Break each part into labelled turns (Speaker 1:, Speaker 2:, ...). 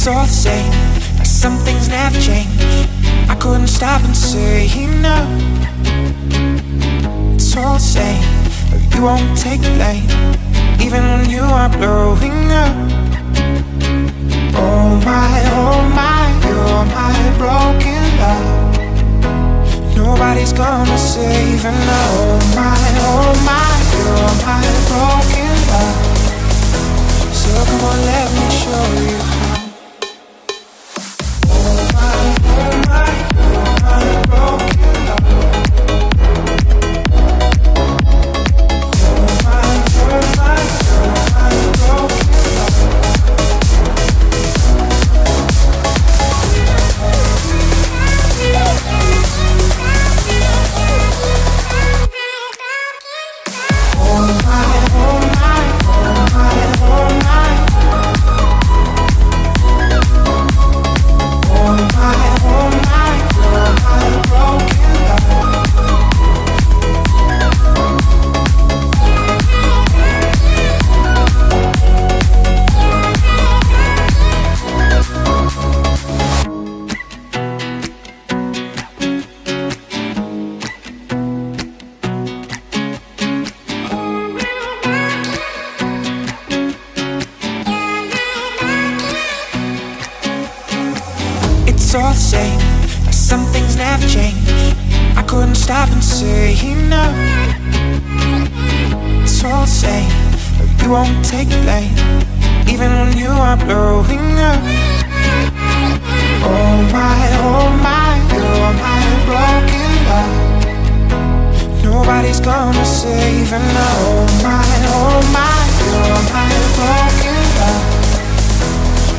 Speaker 1: It's all the same, like some things never change. I couldn't stop and say no. It's all the same, but you won't take the blame, even when you are blowing up. Oh my, you're my broken love. Nobody's gonna save her now. Oh my, you're my broken love. So come on, let me show you how. Oh my, you're my broken love. Oh my, you're my broken love. It's all the same, like some things never change. I couldn't stop and say no. It's all the same, but you won't take the blame, even when you are blowing up. Oh my, you're my broken love. Nobody's gonna save her now. Oh my, you're my broken love.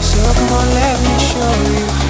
Speaker 1: So come on, let me show you how.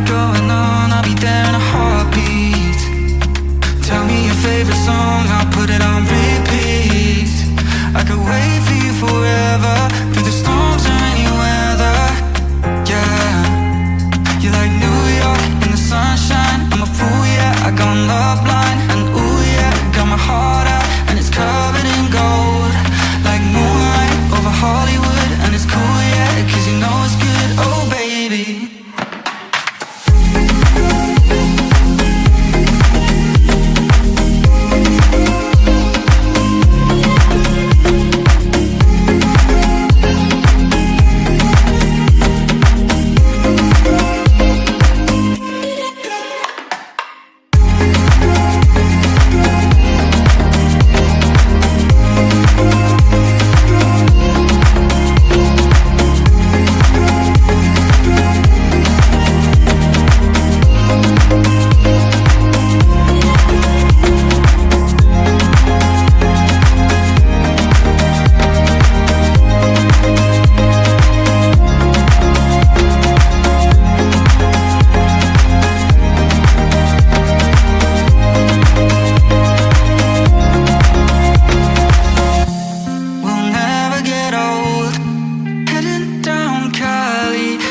Speaker 2: Going on, I'll be there in a heartbeat. Tell me your favorite song, I'll put it on repeat. I could wait for you forever, through the storms or any weather. Yeah, you're like New York in the sunshine. I'm a fool, yeah, I got a love line. And ooh yeah, got my heart out, and it's covered in gold, like moonlight over Hollywood. And it's cool, yeah, cause you know it's good, oh baby.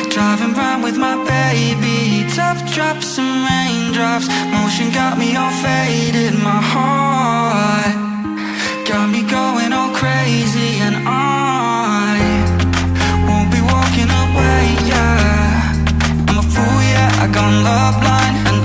Speaker 2: Driving round with my baby, tough drops and rain raindrops. Motion got me all faded. My heart got me going all crazy, and I won't be walking away, yeah. I'm a fool, yeah, I gone love blind, and